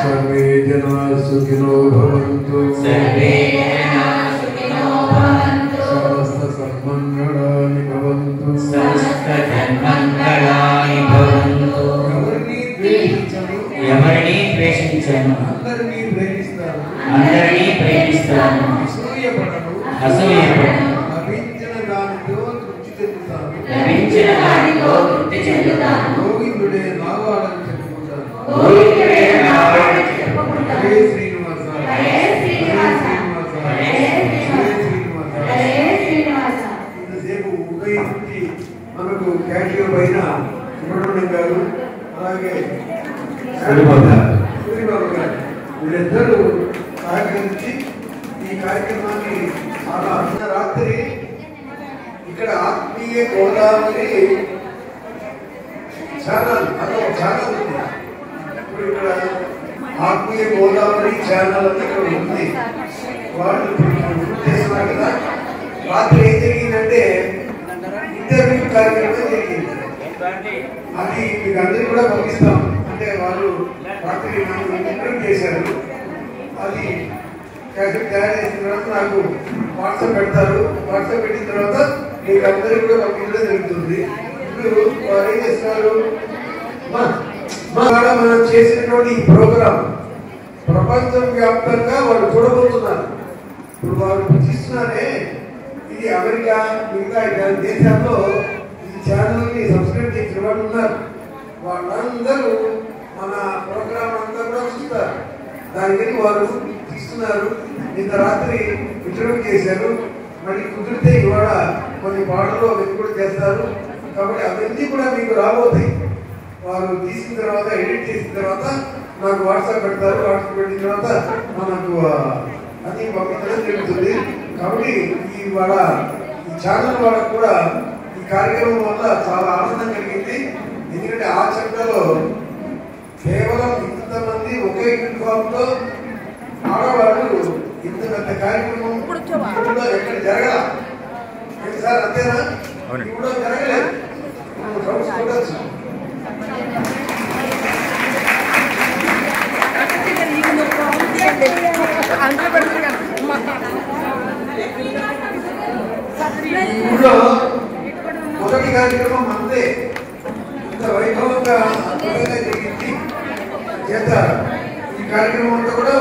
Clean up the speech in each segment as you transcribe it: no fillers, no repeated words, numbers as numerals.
सर्वे जना सुखिनो भवन्तु समस्त सन्मंगलानि भवन्तु ఎవరిని ద్వేషించను అందరినీ ప్రేమిస్తాను అసూయపడను లభించిన దానితో తృప్తి చెందుతాను గోవిందుడే నావాడని చెప్పుకుంటాను హరే శ్రీనివాస ఇంతసేపు ఉదయం నుంచి మనకు క్యాషియర్ పైన సుబ్రహ్మణ్యం గారు అలాగే సూర్యబాబు గారు వీళ్ళిద్దరూ సహకరించి ఈ కార్యక్రమాన్ని చాలా రాత్రి ఇక్కడ ఆత్మీయ గోదావరి ఛానల్ అదొక ఛానల్ ఉంది. ఇప్పుడు ఇక్కడ ఆత్మీయ గోదావరి ఛానల్ అని ఇక్కడ ఉంది. వాళ్ళు చేస్తున్నారు కదా. రాత్రి ఏం జరిగిందంటే ఇంటర్వ్యూ కార్యక్రమం జరిగింది. అది మీకు అందరికీ కూడా పంపిస్తాం. అంటే వాళ్ళు రాత్రి నన్ను ఇంటర్వ్యూ చేశారు. అది క్యాసెట్ తయారు చేసిన తర్వాత నాకు వాట్సాప్ పెడతారు. వాట్సాప్ పెట్టిన తర్వాత మీకు అందరికీ కూడా పంపించడం జరుగుతుంది. ఇప్పుడు వారు ఏం చేస్తున్నారు, మనం చేసినటువంటి ఈ ప్రోగ్రామ్ ప్రపంచం వ్యాప్తంగా వాళ్ళు చూడబోతున్నారు. ఇప్పుడు వాళ్ళు చూస్తున్నారే, ఇది అమెరికా మిగతా దేశాల్లో ఈ ఛానల్ని సబ్స్క్రైబ్ చేసిన వాళ్ళు ఉన్నారు. వాళ్ళందరూ మన ప్రోగ్రామ్ అంతా కూడా చూస్తారు. దానికని వారు తీస్తున్నారు. నిన్న రాత్రి ఇంటర్వ్యూ చేశారు. మళ్ళీ కుదిరితే ఇవాళ కొన్ని పాటలు అవి కూడా చేస్తారు. కాబట్టి అవన్నీ కూడా మీకు రాబోతాయి. వారు తీసిన తర్వాత ఎడిట్ చేసిన తర్వాత నాకు వాట్సాప్ పెడతారు. వాట్సాప్ పెట్టిన తర్వాత మనకు అన్ని పంపించడం జరుగుతుంది. కాబట్టి ఇవాళ ఈ ఛానల్ వాళ్ళకు కూడా ఈ కార్యక్రమం వల్ల చాలా ఆనందం కలిగింది. ఎందుకంటే ఆ చట్టంలో కేవలం ఇంతమంది ఒకే యూనిఫామ్ లో ఆడవాళ్ళు ఇంత పెద్ద కార్యక్రమం ఇప్పుడు ఎక్కడ జరగల సార్, అంతేనా? ఇప్పుడు జరగలేదు. చూడొచ్చు. ఊళ్ళో మొదటి కార్యక్రమం అంతే ఇంత వైభవంగా అద్భుతంగా జరిగింది. చేత ఈ కార్యక్రమం అంతా కూడా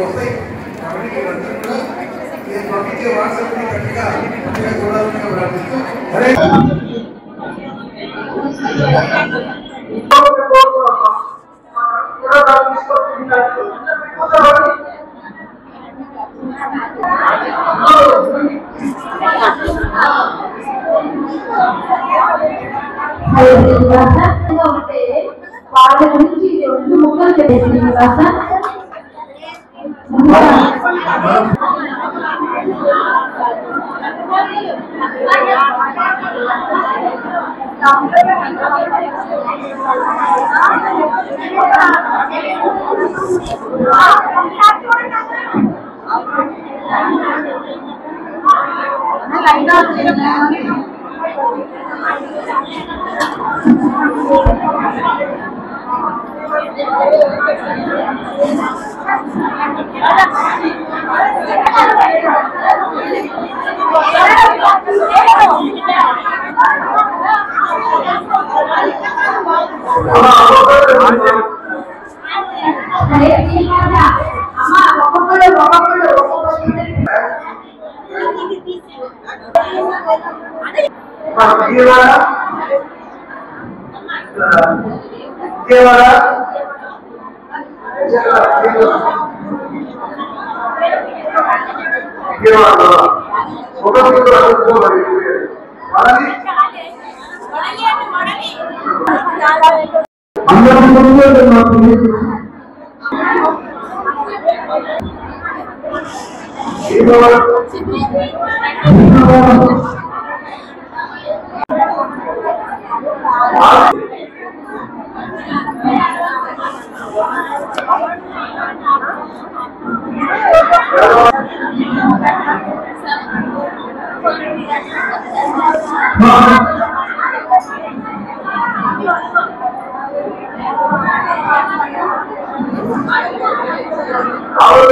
వస్తాయి. కాబట్టి మీరందరూ కూడా నేను పంపించే వాట్సాప్ ని గట్టిగా చూడాలని ప్రార్థిస్తూ వాళ్ళ గురించి రెండు ముక్కలు చెప్పేసి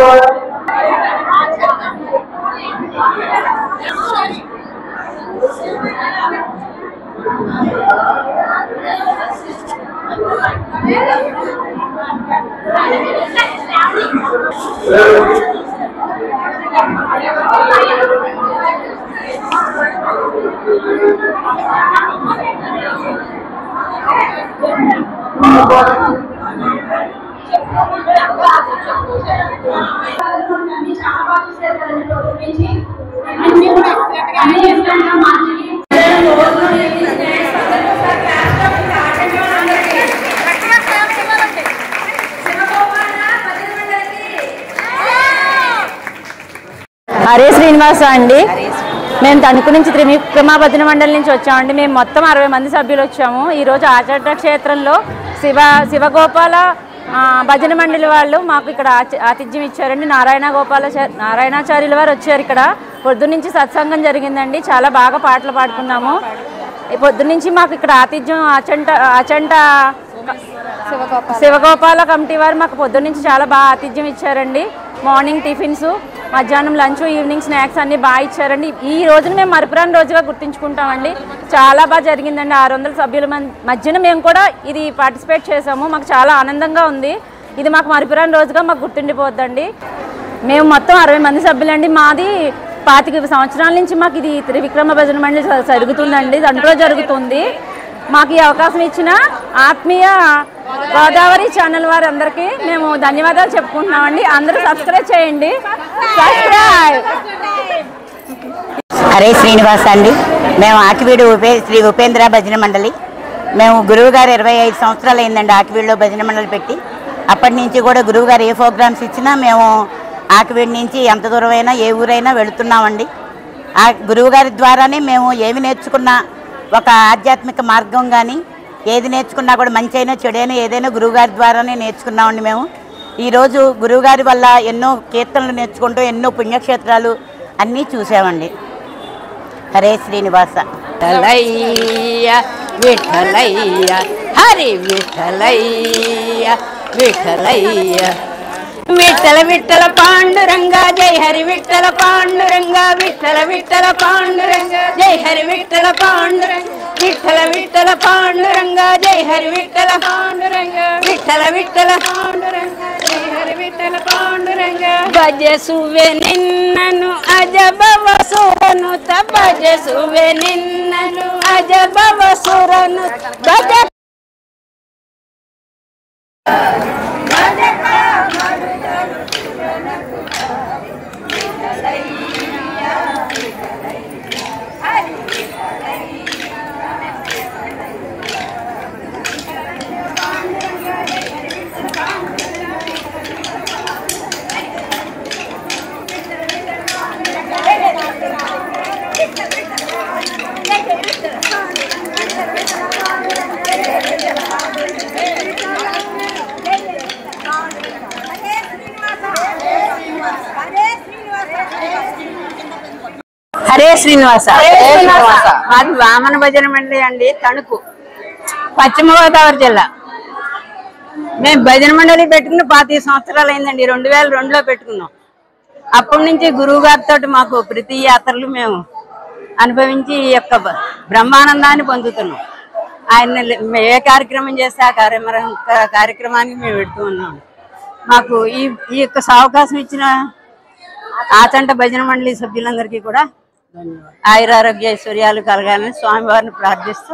హరే శ్రీనివాస అండి. మేము తణుకు నుంచి త్రివిక్రమ భజన మండలి నుంచి వచ్చామండి. మేము మొత్తం 60 మంది సభ్యులు వచ్చాము. ఈరోజు ఆచంట క్షేత్రంలో శివగోపాల భజన మండలి వాళ్ళు మాకు ఇక్కడ ఆతిథ్యం ఇచ్చారండి. నారాయణాచార్యుల వారు వచ్చారు. ఇక్కడ పొద్దున్నుంచి సత్సంగం జరిగిందండి. చాలా బాగా పాటలు పాడుకున్నాము. పొద్దున్నుంచి మాకు ఇక్కడ ఆతిథ్యం ఆచంట శివగోపాల కమిటీ వారు మాకు పొద్దున్నుంచి చాలా బాగా ఆతిథ్యం ఇచ్చారండి. మార్నింగ్ టిఫిన్స్, మధ్యాహ్నం లంచ్, ఈవినింగ్ స్నాక్స్ అన్నీ బాగా ఇచ్చారండి. ఈ రోజును మేము మరపురాని రోజుగా గుర్తుంచుకుంటామండి. చాలా బాగా జరిగిందండి. 600 సభ్యుల మధ్యన మేము కూడా ఇది పార్టిసిపేట్ చేసాము. మాకు చాలా ఆనందంగా ఉంది. ఇది మాకు మరపురాని రోజుగా మాకు గుర్తుండిపోద్దండి. మేము మొత్తం 60 మంది సభ్యులండి. మాది 25 సంవత్సరాల నుంచి మాకు ఇది త్రివిక్రమ భజన మండలి జరుగుతుందండి. దాంట్లో జరుగుతుంది. మాకు ఈ అవకాశం ఇచ్చిన ఆత్మీయ గోదావరి ఛానల్ వారందరికీ మేము ధన్యవాదాలు చెప్పుకుంటున్నామండి. అందరూ సబ్స్క్రైబ్ చేయండి. హరే శ్రీనివాస అండి. మేము ఆకివీడు శ్రీ ఉపేంద్ర భజన మండలి. మేము గురువుగారు 25 సంవత్సరాలు అయిందండి ఆకివీడులో భజన మండలి పెట్టి. అప్పటి నుంచి కూడా గురువుగారు ఏ ప్రోగ్రామ్స్ ఇచ్చినా మేము ఆకివీడు నుంచి ఎంత దూరమైనా ఏ ఊరైనా వెళుతున్నామండి. ఆ గురువుగారి ద్వారానే మేము ఏమి నేర్చుకున్నా, ఒక ఆధ్యాత్మిక మార్గం కానీ ఏది నేర్చుకున్నా కూడా మంచి అయినా చెడైనా ఏదైనా గురువుగారి ద్వారానే నేర్చుకున్నామండి. మేము ఈరోజు గురువుగారి వల్ల ఎన్నో కీర్తనలు నేర్చుకుంటూ ఎన్నో పుణ్యక్షేత్రాలు అన్నీ చూసామండి. హరే శ్రీనివాస. విఠలయ్య విఠలయ్య హరి విఠలయ్య విఠలయ్య విఠల విఠల పాండురంగ జై హరి విఠల పాండురంగ విఠల విఠల పాండురంగ జై హరి విఠల పాండురంగ విఠల విఠల పాండురంగ జై హరి విఠల పాండురంగ విఠల విఠల పాండురంగ జై హరి విఠల పాండురంగ భజసువే నిన్నను అజబవ సురను భజసువే నిన్నను అజబవ సురను భజ హరే శ్రీనివాస. మాది వామన భజన మండలి అండి, తణుకు, పశ్చిమ గోదావరి జిల్లా. మేము భజన మండలి పెట్టుకుని 25 సంవత్సరాలు అయిందండి. 2002లో పెట్టుకున్నాం. అప్పటి నుంచి గురువు గారితో మాకు ప్రతి యాత్రలు మేము అనుభవించి ఈ యొక్క బ్రహ్మానందాన్ని పొందుతున్నాం. ఆయన ఏ కార్యక్రమం చేస్తే ఆ కార్యక్రమానికి మేము పెడుతూ ఉన్నాం. మాకు ఈ యొక్క అవకాశం ఇచ్చిన ఆచంట భజన మండలి సభ్యులందరికీ కూడా ఆయురారోగ్య ఐశ్వర్యాలు కలగాలని స్వామివారిని ప్రార్థిస్తూ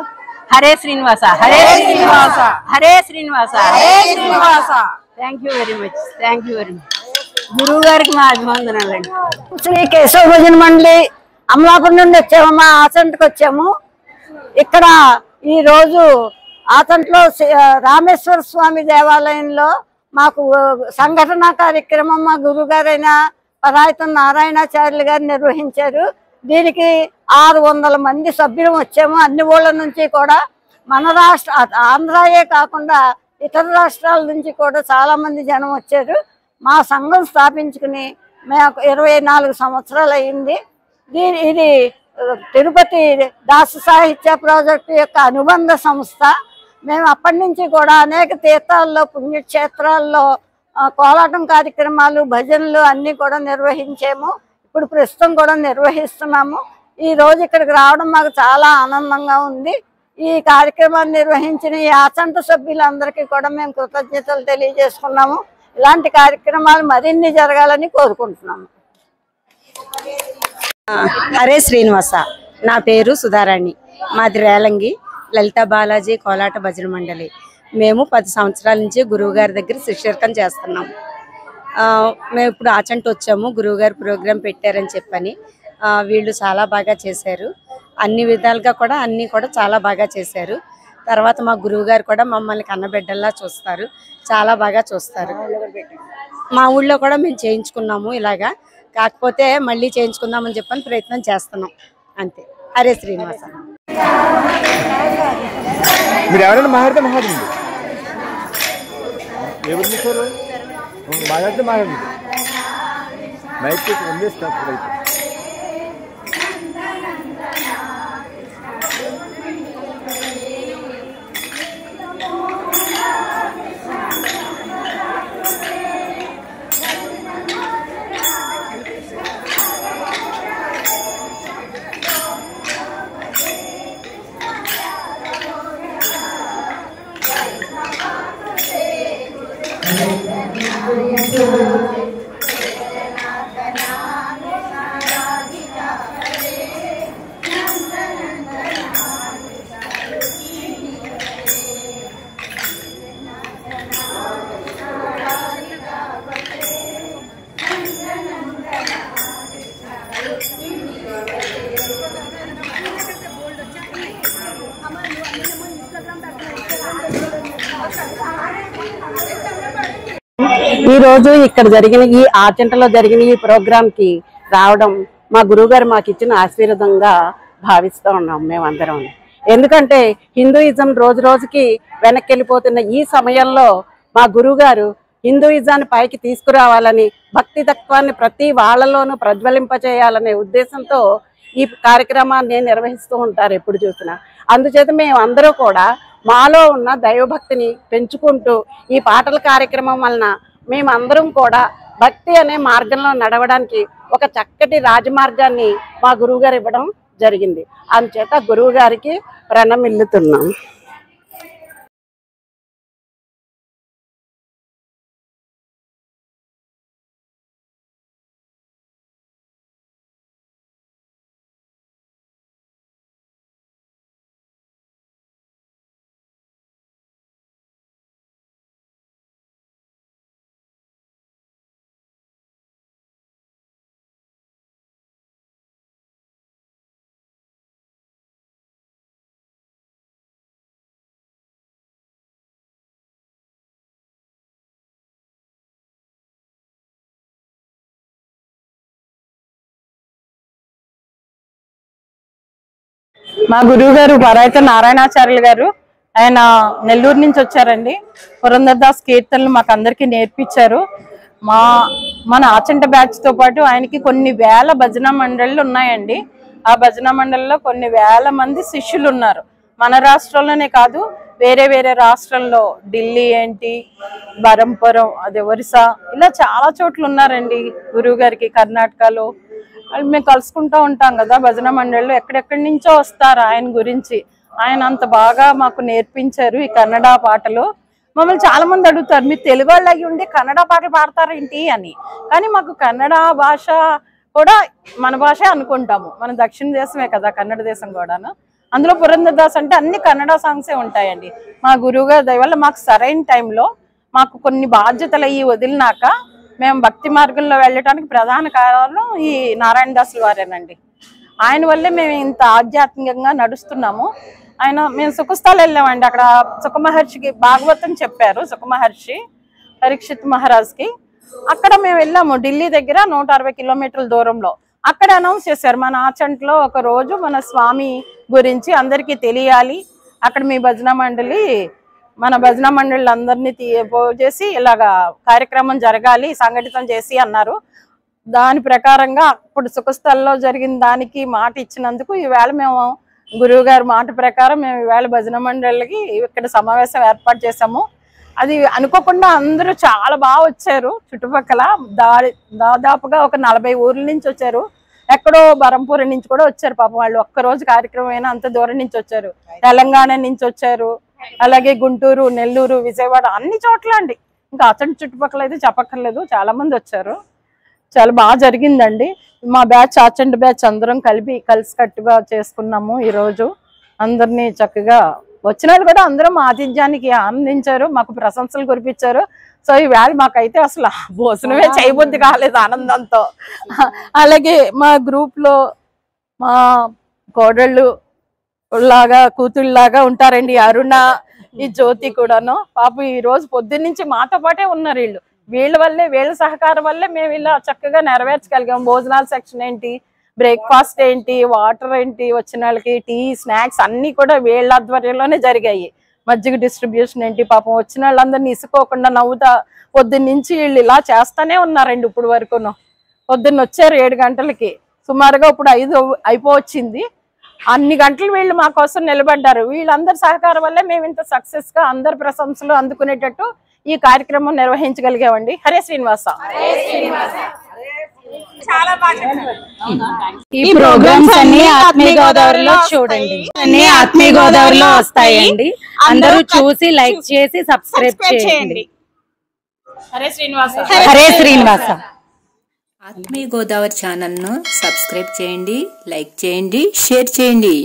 Hare Srinivasa Hare Srinivasa Hare Srinivasa Hare Srinivasa. Thank you very much. Thank you very much. గురువు గారికి మా అభివందనాలండి. శ్రీ కేశవ భజన మండలి అమలాపురం నుండి వచ్చాము. మా ఆచంటకు వచ్చాము. ఇక్కడ ఈ రోజు ఆచంటలో రామేశ్వర స్వామి దేవాలయంలో మాకు సంఘటన కార్యక్రమం మా గురువు గారైన పరాయతం నారాయణాచార్యులు గారు నిర్వహించారు. దీనికి 600 మంది సభ్యులు వచ్చాము. అన్ని ఊళ్ళ నుంచి కూడా, మన ఆంధ్రాయే కాకుండా ఇతర రాష్ట్రాల నుంచి కూడా చాలా మంది జనం వచ్చారు. మా సంఘం స్థాపించుకుని మాకు 24 సంవత్సరాలు అయింది. ఇది తిరుపతి దాస సాహిత్య ప్రాజెక్టు యొక్క అనుబంధ సంస్థ. మేము అప్పటి నుంచి కూడా అనేక తీర్థాల్లో పుణ్యక్షేత్రాల్లో కోలాటం కార్యక్రమాలు, భజనలు అన్నీ కూడా నిర్వహించాము. ఇప్పుడు ప్రస్తుతం కూడా నిర్వహిస్తున్నాము. ఈ రోజు ఇక్కడికి రావడం మాకు చాలా ఆనందంగా ఉంది. ఈ కార్యక్రమాన్ని నిర్వహించిన ఈ ఆచంట సభ్యులందరికీ కూడా మేము కృతజ్ఞతలు తెలియజేసుకున్నాము. ఇలాంటి కార్యక్రమాలు మరిన్ని జరగాలని కోరుకుంటున్నాము. హరే శ్రీనివాస, నా పేరు సుధారాణి, మాది రేలంగి లలితా బాలాజీ కోలాట భజన మండలి. మేము 10 సంవత్సరాల నుంచి గురువుగారి దగ్గర శిష్యర్కం చేస్తున్నాము. మేము ఇప్పుడు ఆచంట వచ్చాము, గురువుగారు ప్రోగ్రాం పెట్టారని చెప్పని. వీళ్ళు చాలా బాగా చేశారు, అన్ని విధాలుగా కూడా అన్నీ కూడా చాలా బాగా చేశారు. తర్వాత మా గురువుగారు కూడా మమ్మల్ని కన్నబిడ్డల్లా చూస్తారు, చాలా బాగా చూస్తారు. మా ఊళ్ళో కూడా మేము చేయించుకున్నాము ఇలాగా, కాకపోతే మళ్ళీ చేయించుకుందామని చెప్పని ప్రయత్నం చేస్తున్నాం అంతే. హరే శ్రీనివాస. మీరు ఎవరైనా మాట్లాడితే మాట్లాడండి, ఎవరు చూసారు మాట్లాడితే మాట్లాడండి, మైక్ వందేస్తారు. ఈ రోజు ఇక్కడ జరిగిన ఈ ఆచంటలో జరిగిన ఈ ప్రోగ్రామ్ కి రావడం మా గురువుగారు మాకు ఇచ్చిన ఆశీర్వాదంగా భావిస్తూ ఉన్నాం మేమందరం. ఎందుకంటే హిందూయిజం రోజు రోజుకి వెనక్కి వెళ్ళిపోతున్న ఈ సమయంలో మా గురువుగారు హిందూయిజాన్ని పైకి తీసుకురావాలని, భక్తి తత్వాన్ని ప్రతి వాళ్ళలోనూ ప్రజ్వలింపచేయాలనే ఉద్దేశంతో ఈ కార్యక్రమాన్ని నిర్వహిస్తూ ఉంటారు ఎప్పుడు చూసినా. అందుచేత మేము అందరూ కూడా మాలో ఉన్న దైవభక్తిని పెంచుకుంటూ ఈ పాటల కార్యక్రమం వలన మేమందరం కూడా భక్తి అనే మార్గంలో నడవడానికి ఒక చక్కటి రాజమార్గాన్ని మా గురువుగారు ఇవ్వడం జరిగింది. అందుచేత గురువు గారికి ప్రణమిల్లుతున్నాం. మా గురువు గారు పరాయిత నారాయణాచార్యులు గారు, ఆయన నెల్లూరు నుంచి వచ్చారండి. పురంధర్దాస్ కీర్తనలు మాకు అందరికీ నేర్పించారు. మన ఆచంట బ్యాచ్ తో పాటు ఆయనకి కొన్ని వేల భజన మండళ్ళు ఉన్నాయండి. ఆ భజన మండలిలో కొన్ని వేల మంది శిష్యులు ఉన్నారు. మన రాష్ట్రంలోనే కాదు, వేరే వేరే రాష్ట్రంలో, ఢిల్లీ ఏంటి, బరంపురం, అదే ఒరిస్సా, ఇలా చాలా చోట్ల ఉన్నారండి గురువు గారికి. కర్ణాటకలో మేము కలుసుకుంటూ ఉంటాం కదా భజన మండళ్ళు, ఎక్కడెక్కడి నుంచో వస్తారు ఆయన గురించి. ఆయన అంత బాగా మాకు నేర్పించారు ఈ కన్నడ పాటలు. మమ్మల్ని చాలా మంది అడుగుతారు, మీరు తెలుగు వాళ్ళు అయ్యి ఉండి కన్నడ పాటలు పాడతారేంటి అని. కానీ మాకు కన్నడ భాష కూడా మన భాష అనుకుంటాము, మన దక్షిణ దేశమే కదా కన్నడ దేశం కూడాను. అందులో పురంధర్దాస్ అంటే అన్ని కన్నడ సాంగ్సే ఉంటాయండి. మా గురువు గారి దయ వల్ల మాకు సరైన టైంలో మాకు కొన్ని బాధ్యతలు అయ్యి వదిలినాక మేము భక్తి మార్గంలో వెళ్ళటానికి ప్రధాన కారణం ఈ నారాయణదాసుల వారేనండి. ఆయన వల్లే మేము ఇంత ఆధ్యాత్మికంగా నడుస్తున్నాము. మేము సుఖస్థాలు వెళ్ళామండి, అక్కడ సుఖమహర్షికి భాగవతం చెప్పారు. సుఖమహర్షి పరీక్షిత్ మహారాజ్కి అక్కడ మేము వెళ్ళాము. ఢిల్లీ దగ్గర 160 కిలోమీటర్ల దూరంలో. అక్కడ అనౌన్స్ చేశారు, మన ఆచంట్లో ఒక రోజు మన స్వామి గురించి అందరికీ తెలియాలి, అక్కడ మీ భజన మండలి మన భజన మండలి అందరినీ చేసి ఇలాగా కార్యక్రమం జరగాలి, సంఘటితం చేసి అన్నారు. దాని ప్రకారంగా అప్పుడు సుఖస్థల్లో జరిగిన దానికి మాట ఇచ్చినందుకు ఈవేళ మేము గురువు గారి మాట ప్రకారం మేము ఈవేళ భజన మండలికి ఇక్కడ సమావేశం ఏర్పాటు చేసాము. అది అనుకోకుండా అందరూ చాలా బాగా వచ్చారు. చుట్టుపక్కల దాదాపుగా ఒక 40 ఊర్ల నుంచి వచ్చారు. ఎక్కడో బరంపూర్ నుంచి కూడా వచ్చారు పాపం. వాళ్ళు ఒక్కరోజు కార్యక్రమం అయినా అంత దూరం నుంచి వచ్చారు. తెలంగాణ నుంచి వచ్చారు, అలాగే గుంటూరు, నెల్లూరు, విజయవాడ అన్ని చోట్ల అండి. ఇంకా అతని చుట్టుపక్కల అయితే చెప్పక్కర్లేదు, చాలా మంది వచ్చారు. చాలా బాగా జరిగిందండి. మా బ్యాచ్ ఆచండ్ బ్యాచ్ అందరం కలిసికట్టుగా చేసుకున్నాము. ఈరోజు అందరినీ చక్కగా వచ్చిన వాళ్ళు కూడా అందరం ఆతిథ్యానికి ఆనందించారు, మాకు ప్రశంసలు కురిపించారు. సో ఈవేళ మాకైతే అసలు భోజనమే చేయబుద్ధి కాలేదు ఆనందంతో. అలాగే మా గ్రూప్లో మా కోడళ్ళు లాగా కూతుళ్ళలాగా ఉంటారండి అరుణ, ఈ జ్యోతి కూడాను. పాపం ఈ రోజు పొద్దున్నుంచి మాతో పాటే ఉన్నారు. వీళ్ళ వల్లే, వీళ్ళ సహకారం వల్లే మేము ఇలా చక్కగా నెరవేర్చగలిగాం. భోజనాల సెక్షన్ ఏంటి, బ్రేక్ఫాస్ట్ ఏంటి, వాటర్ ఏంటి, వచ్చిన వాళ్ళకి టీ, స్నాక్స్ అన్నీ కూడా వీళ్ళ ఆధ్వర్యంలోనే జరిగాయి. మజ్జిగ డిస్ట్రిబ్యూషన్ ఏంటి, పాపం వచ్చిన వాళ్ళందరినీ ఇసుకోకుండా నవ్వుతా పొద్దున్నుంచి వీళ్ళు ఇలా చేస్తానే ఉన్నారండి. ఇప్పుడు వరకును పొద్దున్న వచ్చారు 7 గంటలకి, సుమారుగా ఇప్పుడు 5 అయిపోవచ్చింది. అన్ని గంటలు వీళ్ళు మా కోసం నిలబడ్డారు. వీళ్ళందరి సహకారం వల్లే మేము ఇంత సక్సెస్ గా అందరి ప్రశంసలు అందుకునేటట్టు ఈ కార్యక్రమం నిర్వహించగలిగామండి. హరే శ్రీనివాస. ఈ ప్రోగ్రామ్స్ అన్ని ఆత్మీయ గోదావరిలో చూడండి, అన్ని ఆత్మీయ గోదావరిలో వస్తాయండి. అందరూ చూసి లైక్ చేసి సబ్స్క్రైబ్ చేయండి. హరే శ్రీనివాస. హరే శ్రీనివాస. ఆత్మీయ గోదావరి ఛానల్ను సబ్స్క్రైబ్ చేయండి, లైక్ చేయండి, షేర్ చేయండి.